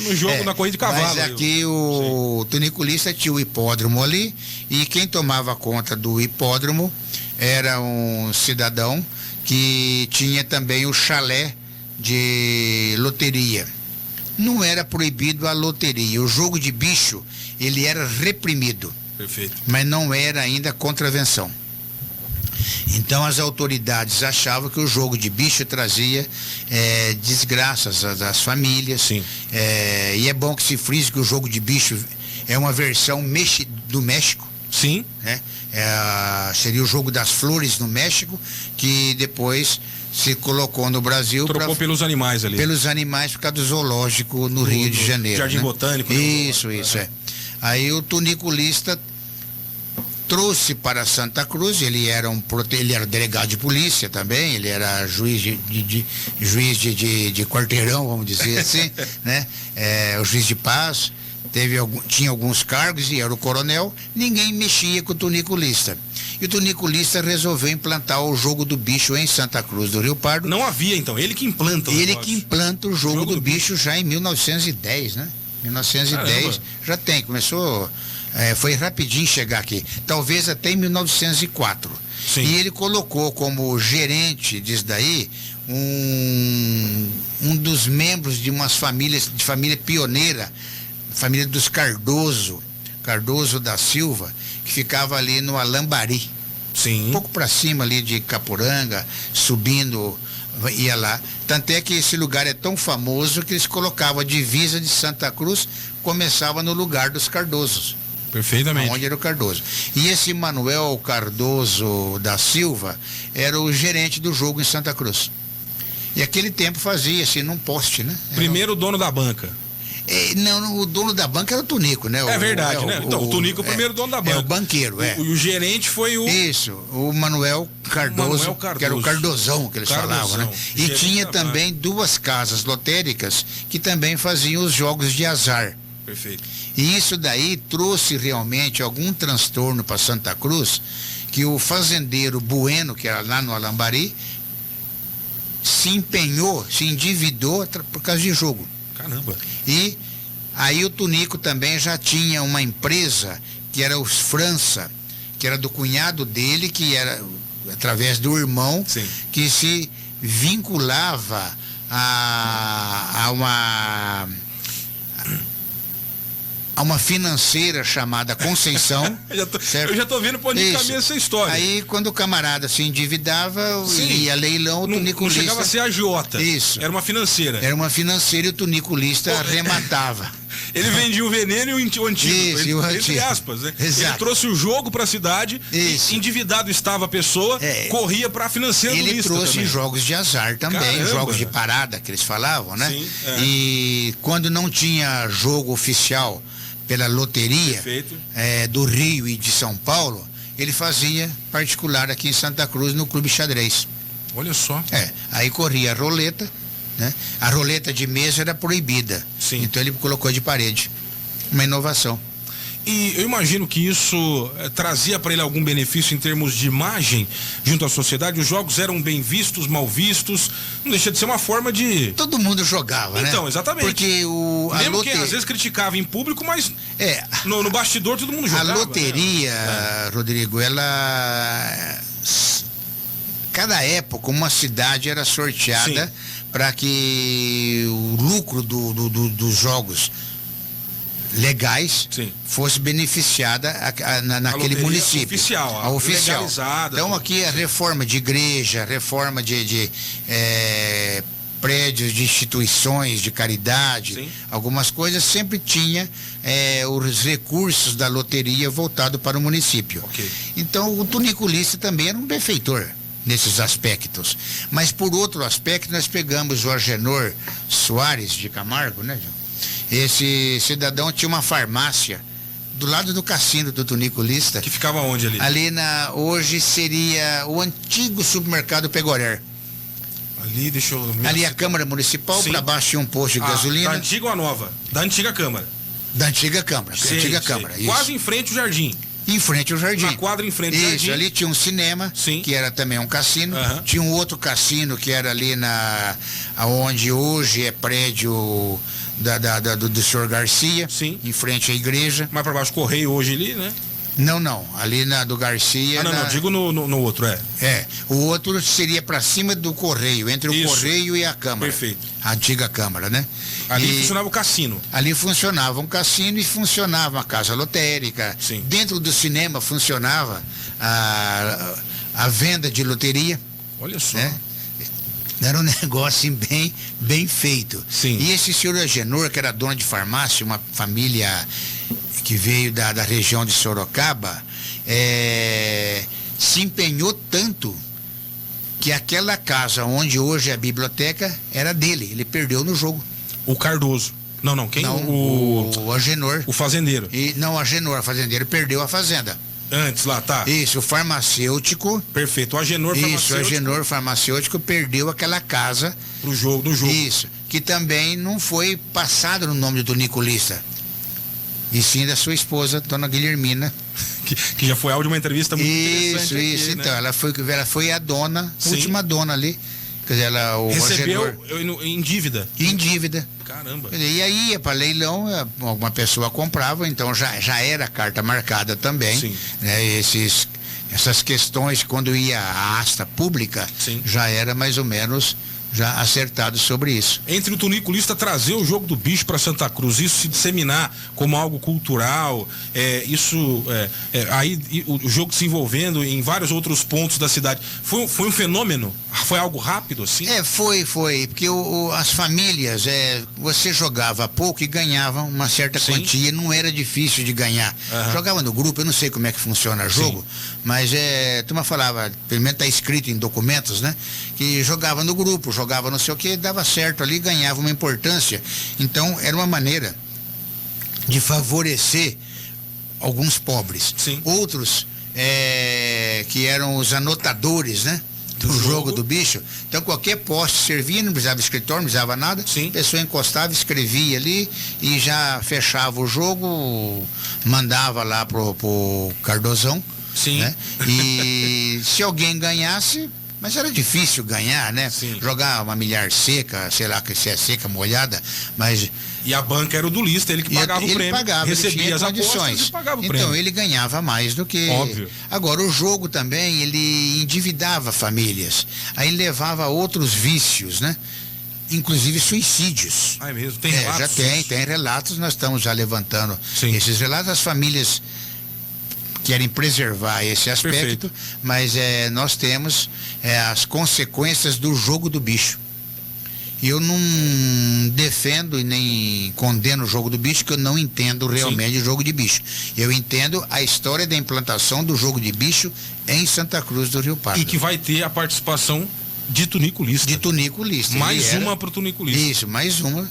no jogo, na corrida de cavalo. Mas aqui o tuniculista tinha o hipódromo ali, e quem tomava conta do hipódromo era um cidadão que tinha também o chalé de loteria. Não era proibido a loteria. O jogo de bicho, ele era reprimido. Perfeito. Mas não era ainda contravenção. Então as autoridades achavam que o jogo de bicho trazia desgraças às famílias. Sim. E é bom que se frise que o jogo de bicho é uma versão do México. Sim. Né? Seria o jogo das flores no México, que depois se colocou no Brasil. Trocou pelos animais ali. Pelos animais, por causa do zoológico no Rio de Janeiro. Jardim Botânico. Isso. Aí o tuniculista trouxe para Santa Cruz, ele era delegado de polícia também, ele era juiz de quarteirão, vamos dizer assim, né? O juiz de paz, tinha alguns cargos e era o coronel, ninguém mexia com o tuniculista. E o tuniculista resolveu implantar o jogo do bicho em Santa Cruz do Rio Pardo. Não havia, então, ele que implanta o Ele que implanta o jogo do bicho já em 1910, né? 1910. Caramba. Já tem, começou, foi rapidinho chegar aqui, talvez até em 1904. Sim. E ele colocou como gerente disso daí um dos membros de família pioneira, família dos Cardoso da Silva, que ficava ali no Alambari. Sim. Um pouco para cima ali de Capuranga, subindo, ia lá. Tanto é que esse lugar é tão famoso que eles colocavam a divisa de Santa Cruz, começava no lugar dos Cardosos. Perfeitamente. Onde era o Cardoso. E esse Manuel Cardoso da Silva era o gerente do jogo em Santa Cruz. E aquele tempo fazia assim, num poste, né? Primeiro dono da banca. Não, o dono da banca era o Tunico, né? É verdade, né? Então, o Tunico é o primeiro dono da banca. É o banqueiro, E o gerente foi o... Isso, o Manuel Cardoso, que era o Cardozão que eles falavam, né? E tinha também 2 casas lotéricas que também faziam os jogos de azar. Perfeito. E isso daí trouxe realmente algum transtorno para Santa Cruz, que o fazendeiro Bueno, que era lá no Alambari, se empenhou, se endividou por causa de jogo. Caramba. E aí o Tunico também já tinha uma empresa, que era os França, que era do cunhado dele, que era através do irmão, Sim. que se vinculava a uma financeira chamada Conceição. Eu já tô vendo pra onde caminha essa história. Aí, quando o camarada se endividava, ia a leilão, o tuniculista... Não chegava a ser agiota. Isso. Era uma financeira. Era uma financeira e o tuniculista arrematava. Ele vendia o veneno e o antídoto. Isso, e o entre antídoto. aspas, né? Exato. Ele trouxe o jogo pra cidade, Isso. endividado estava a pessoa, corria pra financeira do Ele lista trouxe também. jogos de azar também, Caramba. jogos de parada, que eles falavam, né? Sim, E quando não tinha jogo oficial pela loteria do Rio e de São Paulo, ele fazia particular aqui em Santa Cruz, no Clube Xadrez. Olha só. Aí corria a roleta, né? A roleta de mesa era proibida. Sim. Então ele colocou de parede. Uma inovação. E eu imagino que isso trazia para ele algum benefício em termos de imagem junto à sociedade. Os jogos eram bem vistos, mal vistos. Não deixa de ser uma forma de... Todo mundo jogava, né? Então, exatamente. Porque mesmo que às vezes criticava em público, mas no bastidor todo mundo jogava. A loteria, né? Rodrigo, ela... Cada época uma cidade era sorteada para que o lucro dos jogos legais fosse beneficiada naquele município. A oficial. Legalizada. Então aqui a reforma de igreja, reforma de prédios de instituições de caridade, algumas coisas sempre tinha os recursos da loteria voltado para o município. Então o tuniculista também era um benfeitor nesses aspectos. Mas por outro aspecto nós pegamos o Agenor Soares de Camargo, né, João? Esse cidadão tinha uma farmácia do lado do cassino do tuniculista. Que ficava onde ali? Ali hoje seria o antigo supermercado Pegorer. Ali, deixa eu... Ali a Câmara Municipal, para baixo tinha um posto de gasolina. Da antiga ou a nova? Da antiga Câmara. Da antiga Câmara. Câmara. Quase em frente ao jardim. Em frente ao jardim. Na quadra em frente ao jardim. Isso, ali tinha um cinema, que era também um cassino. Tinha um outro cassino que era ali onde hoje é prédio do senhor Garcia, em frente à igreja. Mais para baixo, Correio hoje ali, né? Não, ali do Garcia. Não, digo no outro, o outro seria para cima do Correio, entre o Correio e a Câmara. Perfeito. A antiga Câmara, né? Ali funcionava o cassino. Ali funcionava um cassino e funcionava uma casa lotérica. Dentro do cinema funcionava a venda de loteria. Olha só. Né? Era um negócio bem feito. E esse senhor Agenor, que era dono de farmácia, uma família que veio da região de Sorocaba, se empenhou tanto que aquela casa onde hoje é a biblioteca era dele. Ele perdeu no jogo. O Cardoso. Não, quem? Não, o Agenor. O fazendeiro. Não, o Agenor, o fazendeiro, perdeu a fazenda. Antes lá, tá. Isso, o farmacêutico. Perfeito, o Agenor farmacêutico. Isso, o Agenor farmacêutico perdeu aquela casa. Do jogo. Isso, que também não foi passado no nome do tuniculista. E sim da sua esposa, dona Guilhermina. Que já foi áudio de uma entrevista muito interessante. Isso, aqui, então, né? ela foi a dona, última dona ali. Quer dizer, recebeu em dívida. Em dívida. Caramba. E aí ia para leilão, alguma pessoa comprava, então já era carta marcada também. Né? Essas questões, quando ia à asta pública, já era mais ou menos já acertado sobre isso. Entre o tuniculista trazer o jogo do bicho para Santa Cruz, isso se disseminar como algo cultural, aí o jogo se envolvendo em vários outros pontos da cidade, foi um fenômeno? Foi algo rápido assim? Foi, porque as famílias, você jogava pouco e ganhava uma certa quantia, não era difícil de ganhar. Jogava no grupo, eu não sei como é que funciona o jogo, mas a turma falava, pelo menos está escrito em documentos, né? Que jogava no grupo, jogava não sei o que, dava certo ali, ganhava uma importância. Então era uma maneira de favorecer alguns pobres. Outros que eram os anotadores, né? Do jogo do bicho. Então qualquer poste servia, não precisava de escritório, não precisava nada. A pessoa encostava, escrevia ali e já fechava o jogo, mandava lá pro Cardozão Sim. Né? E se alguém ganhasse, mas era difícil ganhar, né? Sim. Jogar uma milhar seca, sei lá se é seca, molhada, mas... E a banca era o do lista, ele que pagava o prêmio. Pagava, recebia ele tinha as condições. apostas e pagava o prêmio. Então ele ganhava mais do que... Óbvio. Agora, o jogo também, ele endividava famílias. Aí levava a outros vícios, né? Inclusive suicídios. Ah, é mesmo? Tem relatos? Já tem relatos, nós estamos já levantando Sim. esses relatos. As famílias querem preservar esse aspecto, Perfeito. mas nós temos as consequências do jogo do bicho. Eu não defendo e nem condeno o jogo do bicho, porque eu não entendo realmente o jogo de bicho. Eu entendo a história da implantação do jogo de bicho em Santa Cruz do Rio Pardo. E que vai ter a participação de Tunico Lista. De Tunico Lista. Mais uma pro Tunico Lista. Isso, mais uma.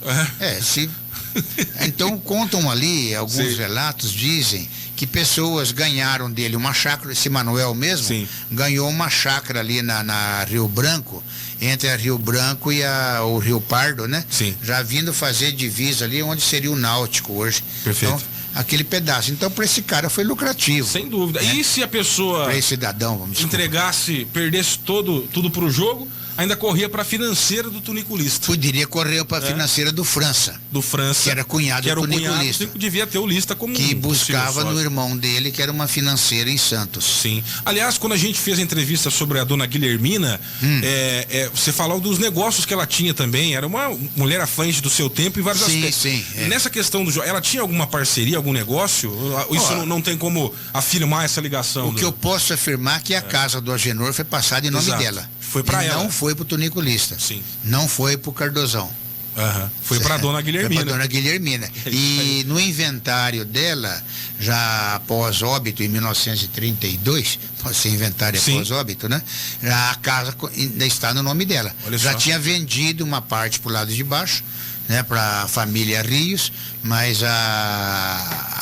Então contam ali, alguns relatos dizem que pessoas ganharam dele uma chácara, esse Manuel mesmo, ganhou uma chácara ali na Rio Branco, entre a Rio Branco e o Rio Pardo, né? Sim. Já vindo fazer divisa ali onde seria o Náutico hoje. Perfeito. Então, aquele pedaço. Então, para esse cara foi lucrativo. Sem dúvida. Né? E se a pessoa para esse cidadão, vamos dizer, entregasse, perdesse tudo pro jogo, ainda corria para a financeira do Tunico Lista. Poderia correr para a financeira do França. Do França. Que era cunhado do Tunico Lista. Devia ter o Lista como que buscava no irmão dele, que era uma financeira em Santos. Sim. Aliás, quando a gente fez a entrevista sobre a dona Guilhermina, você falou dos negócios que ela tinha também. Era uma mulher à frente do seu tempo em vários aspectos. Sim. Nessa questão do jogo, ela tinha alguma parceria, algum negócio? Isso não tem como afirmar essa ligação? O que eu posso afirmar é que a casa do Agenor foi passada em nome dela. Foi para ela. Não foi pro Tunico Lista. Sim. Não foi pro Cardozão. Foi para dona Guilhermina. Foi para dona Guilhermina. E no inventário dela, já após óbito, em 1932, pode ser inventário após óbito, né? A casa ainda está no nome dela. Já tinha vendido uma parte pro lado de baixo, né, para a família Rios, mas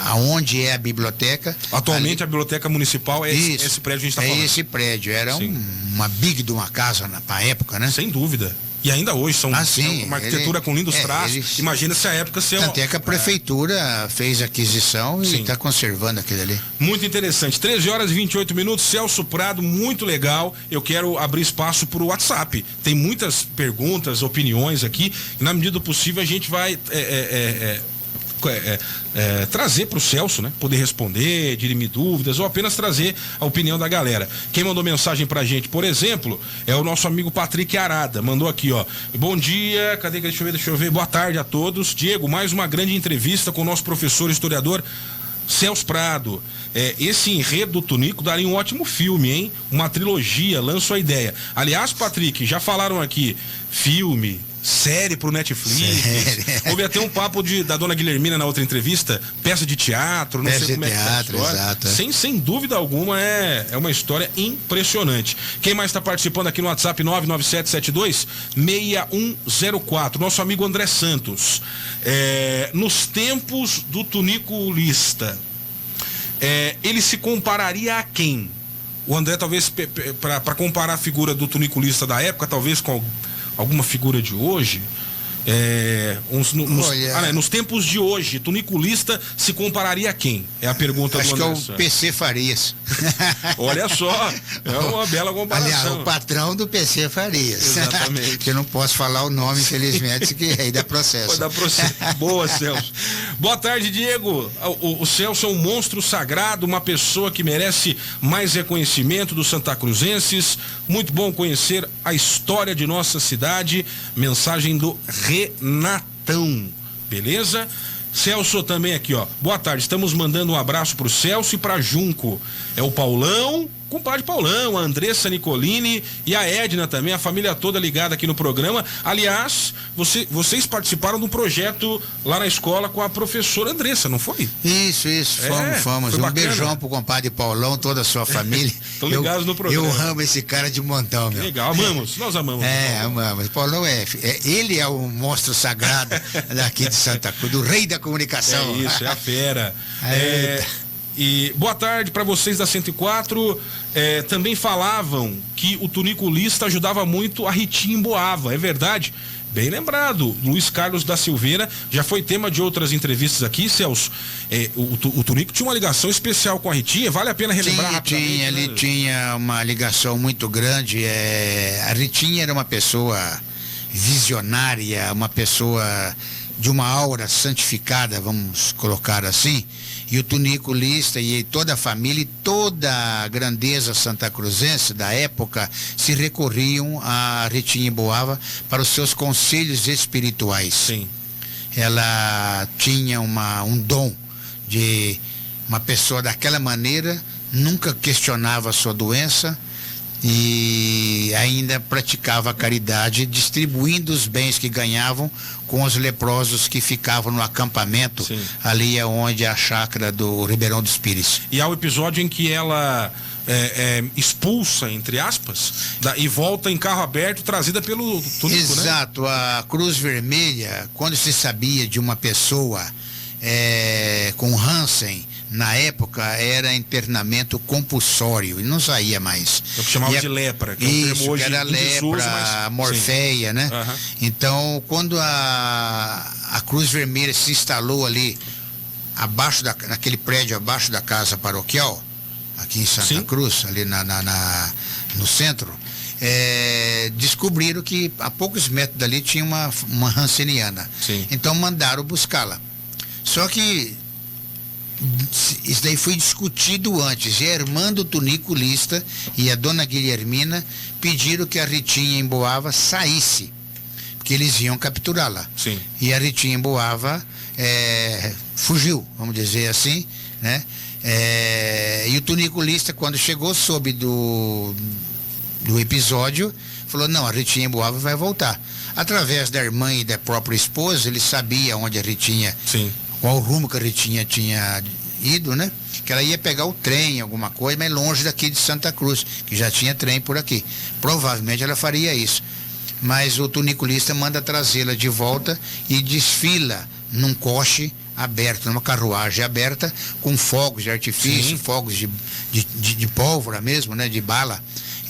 aonde é a biblioteca... Atualmente a biblioteca municipal é esse prédio que a gente está falando. É esse prédio, era uma big de uma casa na época, né? Sem dúvida. E ainda hoje são uma arquitetura com lindos traços. Imagina se a época... Tanto é que a prefeitura fez aquisição e está conservando aquele ali. Muito interessante. 13h28, Celso Prado, muito legal. Eu quero abrir espaço para o WhatsApp. Tem muitas perguntas, opiniões aqui. E na medida do possível a gente vai... trazer para o Celso, né? Poder responder, dirimir dúvidas ou apenas trazer a opinião da galera. Quem mandou mensagem pra gente, por exemplo, é o nosso amigo Patrick Arada. Mandou aqui, ó. Bom dia, cadê? Deixa eu ver. Boa tarde a todos. Diego, mais uma grande entrevista com o nosso professor historiador Celso Prado. Esse enredo do Tunico daria um ótimo filme, hein? Uma trilogia, lanço a ideia. Aliás, Patrick, já falaram aqui, filme, série pro Netflix. Houve até um papo da dona Guilhermina na outra entrevista, peça de teatro, não sei como é que tá a história. Exato. Sem dúvida alguma é uma história impressionante. Quem mais está participando aqui no WhatsApp? 99772-6104. Nosso amigo André Santos. Nos tempos do Tunico Lista, ele se compararia a quem? O André, talvez, para comparar a figura do Tunico Lista da época, talvez com alguma figura de hoje, nos tempos de hoje, Tunico Lista se compararia a quem? É a pergunta do André. Acho que é o PC Farias. Olha só, é uma bela comparação. Aliás, o patrão do PC Farias. Exatamente. Que eu não posso falar o nome, infelizmente, que aí dá processo. Pode dar processo. Boa, Celso. Boa tarde, Diego. O Celso é um monstro sagrado, uma pessoa que merece mais reconhecimento dos santacruzenses. Muito bom conhecer a história de nossa cidade. Mensagem do Renatão, beleza? Celso também aqui, ó. Boa tarde, estamos mandando um abraço pro Celso e pra Junco. É o Paulão, compadre Paulão, a Andressa Nicolini e a Edna também, a família toda ligada aqui no programa. Aliás, vocês participaram de um projeto lá na escola com a professora Andressa, não foi? Isso, fomos. Um beijão pro compadre Paulão, toda a sua família. Estão ligados no programa. Eu amo esse cara de montão, meu. Legal, nós amamos. Amamos. Paulão ele é o monstro sagrado daqui de Santa Cruz, do rei da comunicação. É isso, é a fera. E boa tarde para vocês da 104. Também falavam que o Tunico Lista ajudava muito a Ritinha em Boava, é verdade? Bem lembrado. Luiz Carlos da Silveira já foi tema de outras entrevistas aqui, Celso. O Tunico tinha uma ligação especial com a Ritinha, vale a pena relembrar rapidamente. Ele tinha uma ligação muito grande. A Ritinha era uma pessoa visionária, uma pessoa de uma aura santificada, vamos colocar assim. E o Tunico Lista e toda a família e toda a grandeza santacruzense da época se recorriam a Ritinha Emboava para os seus conselhos espirituais. Sim. Ela tinha um dom de uma pessoa daquela maneira, nunca questionava a sua doença e ainda praticava a caridade, distribuindo os bens que ganhavam com os leprosos que ficavam no acampamento. Sim. Ali é onde é a chácara do Ribeirão dos Pires. E há o episódio em que ela expulsa, entre aspas, e volta em carro aberto, trazida pelo Tunico, né? Exato. A Cruz Vermelha, quando se sabia de uma pessoa com Hansen, na época era internamento compulsório e não saía mais. É o que chamava de lepra, que é um termo hoje que era lepra, desuso, mas... morféia, sim, né? Uhum. Então, quando a Cruz Vermelha se instalou ali, naquele prédio abaixo da casa paroquial, aqui em Santa sim. Cruz, ali no centro, descobriram que a poucos metros dali tinha uma hanseniana. Sim. Então mandaram buscá-la. Só que isso daí foi discutido antes. E a irmã do Tunico Lista e a dona Guilhermina pediram que a Ritinha Emboava saísse, porque eles iam capturá-la. Sim. E a Ritinha Emboava fugiu, vamos dizer assim, né? E o Tunico Lista, quando chegou, soube do episódio, falou: não, a Ritinha Emboava vai voltar. Através da irmã e da própria esposa, ele sabia onde a Ritinha... Sim. Qual o rumo que a Ritinha tinha ido, né? Que ela ia pegar o trem, alguma coisa, mas longe daqui de Santa Cruz, que já tinha trem por aqui. Provavelmente ela faria isso. Mas o Tunico Lista manda trazê-la de volta e desfila num coche aberto, numa carruagem aberta, com fogos de artifício, sim, fogos de pólvora mesmo, né? De bala.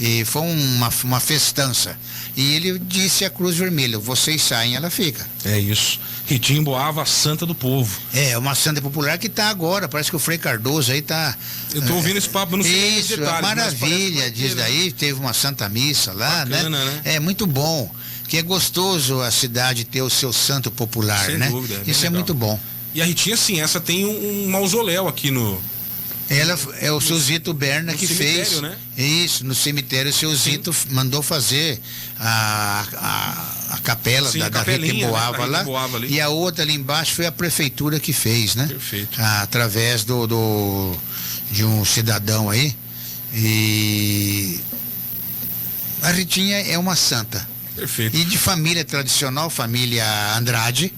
E foi uma festança. E ele disse à Cruz Vermelha: vocês saem, ela fica. É isso. Ritinha Emboava, a santa do povo. Uma santa popular que está agora. Parece que o Frei Cardoso aí está... Eu estou ouvindo esse papo, não sei os detalhes. Maravilha, diz daí. Teve uma santa missa lá, bacana, né? É muito bom. Que é gostoso a cidade ter o seu santo popular, sem, né? Dúvida, isso legal. É muito bom. E a Ritinha, sim, essa tem um mausoléu aqui no... Ela é o seu Zito Berna que fez, né? Isso, no cemitério o seu Zito mandou fazer a capela, sim, da Rita Emboava, né? Lá, e a outra ali embaixo foi a prefeitura que fez, né? Perfeito. Através de um cidadão aí. E a Ritinha é uma santa. Perfeito. E de família tradicional, família Andrade,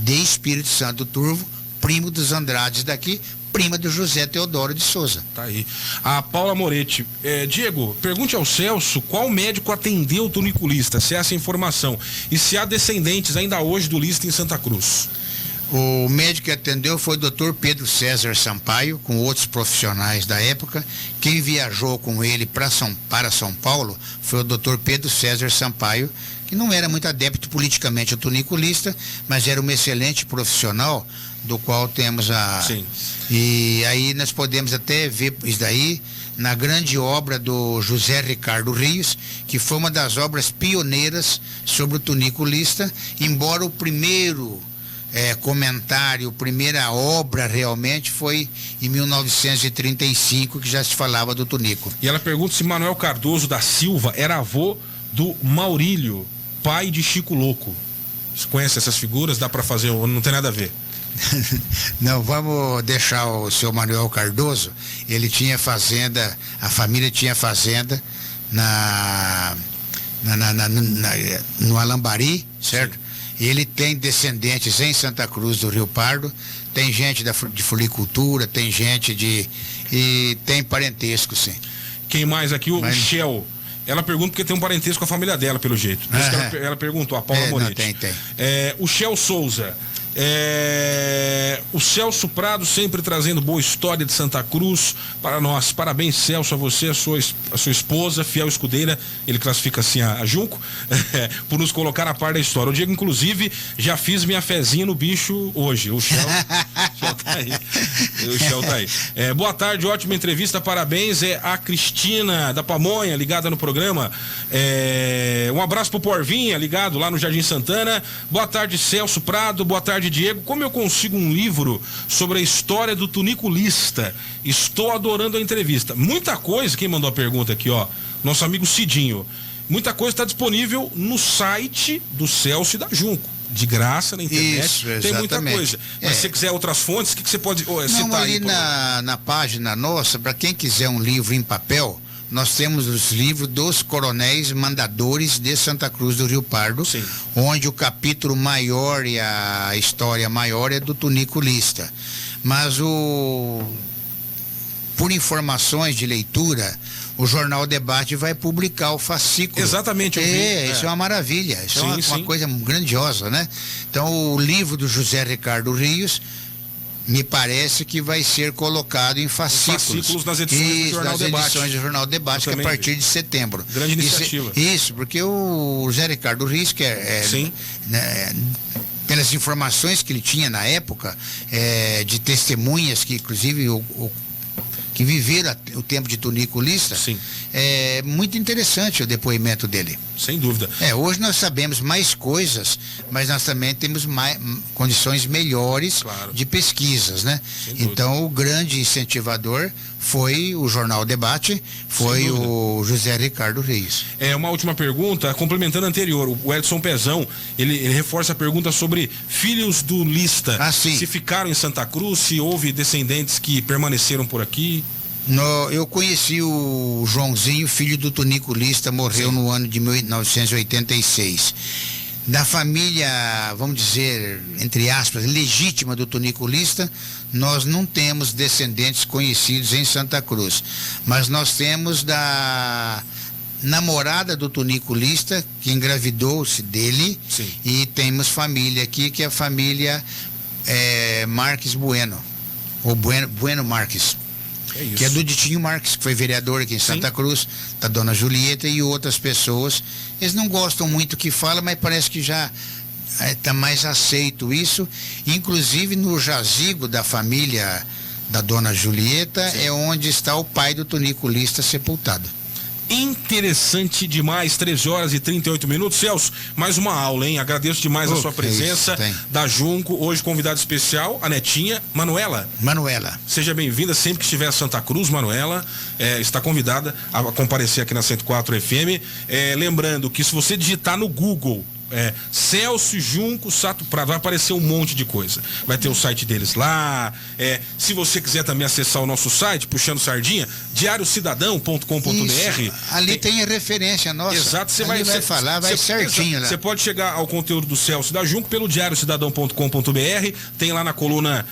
de Espírito Santo do Turvo, primo dos Andrades daqui, prima do José Teodoro de Souza. Tá aí. A Paula Moretti. Diego, pergunte ao Celso qual médico atendeu o Tunico Lista, se há essa informação. E se há descendentes ainda hoje do Lista em Santa Cruz. O médico que atendeu foi o Dr. Pedro César Sampaio, com outros profissionais da época. Quem viajou com ele para São Paulo foi o Dr. Pedro César Sampaio, que não era muito adepto politicamente ao Tunico Lista, mas era um excelente profissional, do qual temos Sim. E aí nós podemos até ver isso daí na grande obra do José Ricardo Rios, que foi uma das obras pioneiras sobre o Tunico Lista, embora o primeiro comentário, primeira obra realmente foi em 1935, que já se falava do Tunico. E ela pergunta se Manuel Cardoso da Silva era avô do Maurílio, pai de Chico Louco. Você conhece essas figuras? Dá para fazer ou não tem nada a ver? Não, vamos deixar o seu Manuel Cardoso. Ele tinha fazenda, a família tinha fazenda no Alambari, certo? Sim. Ele tem descendentes em Santa Cruz do Rio Pardo, tem gente de floricultura, tem gente e tem parentesco, sim. Quem mais aqui? O Shell. Ela pergunta porque tem um parentesco com a família dela, pelo jeito. Por isso que ela perguntou, a Paula Moretti. Tem. O Shell Souza. O Celso Prado sempre trazendo boa história de Santa Cruz para nós. Parabéns, Celso, a você, a sua esposa, fiel escudeira, ele classifica assim a Junco, por nos colocar a par da história. O Diego, inclusive, já fiz minha fezinha no bicho hoje. O Shell tá aí. O Shell tá aí. Boa tarde, ótima entrevista, parabéns. A Cristina da Pamonha, ligada no programa. Um abraço pro Porvinha, ligado lá no Jardim Santana. Boa tarde, Celso Prado. Boa tarde, Diego. Como eu consigo um livro sobre a história do Tunico Lista? Estou adorando a entrevista. Muita coisa, quem mandou a pergunta aqui, ó, nosso amigo Cidinho. Muita coisa está disponível no site do Celso e da Junco. De graça na internet. Isso, tem muita coisa. Mas se você quiser outras fontes, o que você pode citar? Não, ali na página nossa, para quem quiser um livro em papel, nós temos os livros dos coronéis mandadores de Santa Cruz do Rio Pardo, sim, onde o capítulo maior e a história maior é do Tunico Lista. Mas por informações de leitura, o Jornal Debate vai publicar o fascículo. Exatamente. Isso é uma maravilha. Isso é uma coisa grandiosa, né? Então, o livro do José Ricardo Rios, me parece que vai ser colocado em fascículos nas edições do Jornal Debate. Que é a partir de setembro. Grande iniciativa. Isso, porque o José Ricardo Rios, que pelas informações que ele tinha na época, de testemunhas que inclusive que viveram o tempo de Tunico Lista, sim, é muito interessante o depoimento dele. Sem dúvida. Hoje nós sabemos mais coisas, mas nós também temos condições melhores, claro, de pesquisas, né? Então o grande incentivador foi o Jornal Debate, foi o José Ricardo Reis. Uma última pergunta, complementando a anterior, o Edson Pezão, ele reforça a pergunta sobre filhos do Lista. Se ficaram em Santa Cruz, se houve descendentes que permaneceram por aqui. Eu conheci o Joãozinho, filho do Tunico Lista, morreu no ano de 1986. Da família, vamos dizer, entre aspas, legítima do Tunico Lista, nós não temos descendentes conhecidos em Santa Cruz. Mas nós temos da namorada do Tunico Lista, que engravidou-se dele, sim, e temos família aqui, que é a família Marques Bueno, ou Bueno Marques. Que é do Ditinho Marques, que foi vereador aqui em Santa Cruz, da dona Julieta e outras pessoas. Eles não gostam muito que fala, mas parece que já está mais aceito isso. Inclusive no jazigo da família da dona Julieta, é onde está o pai do Tunico Lista sepultado. Interessante demais, 13 horas e 38 minutos. Celso, mais uma aula, hein? Agradeço demais a sua presença da Junco. Hoje, convidado especial, a netinha, Manuela. Seja bem-vinda sempre que estiver em Santa Cruz, Manuela. Está convidada a comparecer aqui na 104 FM. Lembrando que se você digitar no Google Celso Junco Sato Prado, vai aparecer um monte de coisa. Vai ter o site deles lá. Se você quiser também acessar o nosso site, puxando sardinha, diariocidadão.com.br. Ali tem a referência nossa. Exato, você vai falar, vai certinho lá. Você pode chegar ao conteúdo do Celso da Junco pelo diariocidadão.com.br. Tem lá na coluna,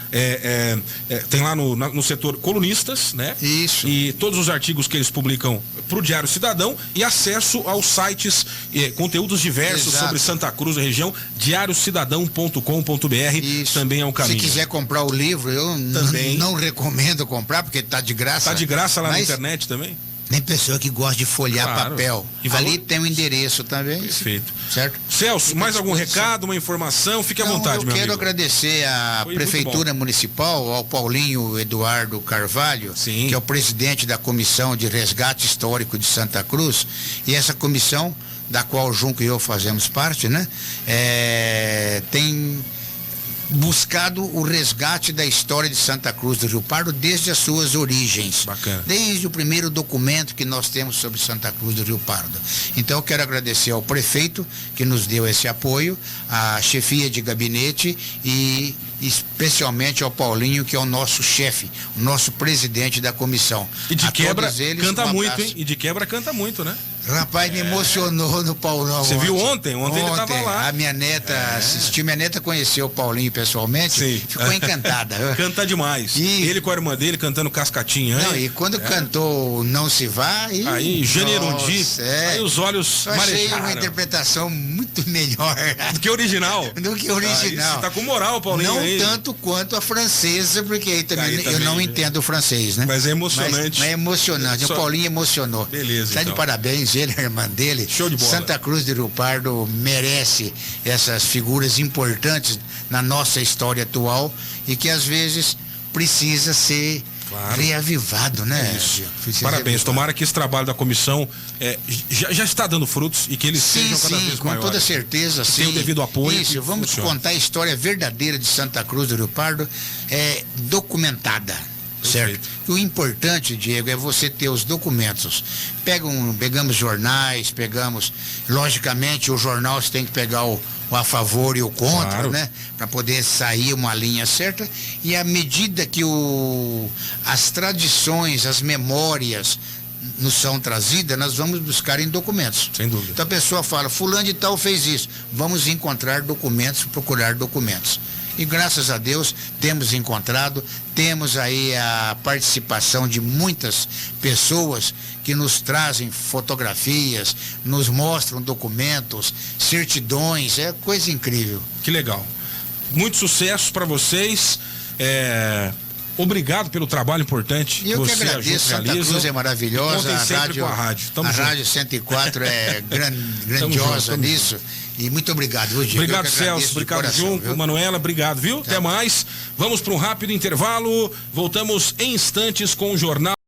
tem lá no setor colunistas, né? Isso. E todos os artigos que eles publicam pro Diário Cidadão e acesso aos sites, conteúdos diversos sobre Santa Cruz, a região, diariocidadão.com.br. Também é um caminho. Se quiser comprar o livro, eu não recomendo comprar, porque está de graça. Está de graça lá na internet também? Tem pessoa que gosta de folhear papel. Ali tem o endereço também. Perfeito. Certo? Celso, mais algum recado, uma informação? Fique à vontade, meu amigo. Eu quero agradecer à Prefeitura Municipal, ao Paulinho Eduardo Carvalho, que é o presidente da Comissão de Resgate Histórico de Santa Cruz, e essa comissão, da qual o Junco e eu fazemos parte, né? Tem buscado o resgate da história de Santa Cruz do Rio Pardo desde as suas origens. Bacana. Desde o primeiro documento que nós temos sobre Santa Cruz do Rio Pardo. Então eu quero agradecer ao prefeito que nos deu esse apoio, à chefia de gabinete e especialmente ao Paulinho, que é o nosso chefe, o nosso presidente da comissão. E de quebra canta muito, hein? E de quebra canta muito, né? Rapaz, me emocionou no Paulão. Você viu ontem? Ontem ele estava lá. A minha neta assistiu, minha neta conheceu o Paulinho pessoalmente, ficou encantada. Canta demais. Ele com a irmã dele cantando Cascatinha. E quando cantou Não Se Vá... Aí Janerundi, aí os olhos marejaram. Achei uma interpretação muito muito melhor Do que original. do que o original. Você tá com moral, Paulinho. Não aí. tanto quanto a francesa, porque aí também, Aí eu não entendo o francês, né? Mas é emocionante. Mas é emocionante. Só- O Paulinho emocionou. Beleza, Tá então. de parabéns, ele, a irmã dele. Show de bola. Santa Cruz de Rio Pardo merece essas figuras importantes na nossa história atual e que às vezes precisa ser reavivado, né? É isso. Precisa Parabéns. reavivado. Tomara que esse trabalho da comissão já está dando frutos e que eles sejam cada vez com maiores. toda certeza, sim. Tem o devido apoio. Isso, que vamos funciona. contar a história verdadeira de Santa Cruz do Rio Pardo, documentada. Certo? E o importante, Diego, é você ter os documentos. Pegamos jornais, logicamente, o jornal você tem que pegar o a favor e o contra, Claro. né? Para poder sair uma linha certa. E à medida que as tradições, as memórias nos são trazidas, nós vamos buscar em documentos. Sem dúvida. Então a pessoa fala, fulano de tal fez isso. Vamos encontrar documentos, procurar documentos. E graças a Deus temos encontrado, temos aí a participação de muitas pessoas que nos trazem fotografias, nos mostram documentos, certidões, é coisa incrível. Que legal. Muito sucesso para vocês. Obrigado pelo trabalho importante E eu que você e a agradeço, Junta Santa realizam. Cruz é maravilhosa, Contem sempre com a rádio. Tamo a junto. Rádio 104 é grandiosa tamo nisso. E muito obrigado, viu, Diego? Obrigado, Eu que agradeço Celso. de Obrigado, coração, Junco. viu? Manuela, obrigado, viu? Até mais. Vamos para um rápido intervalo. Voltamos em instantes com o Jornal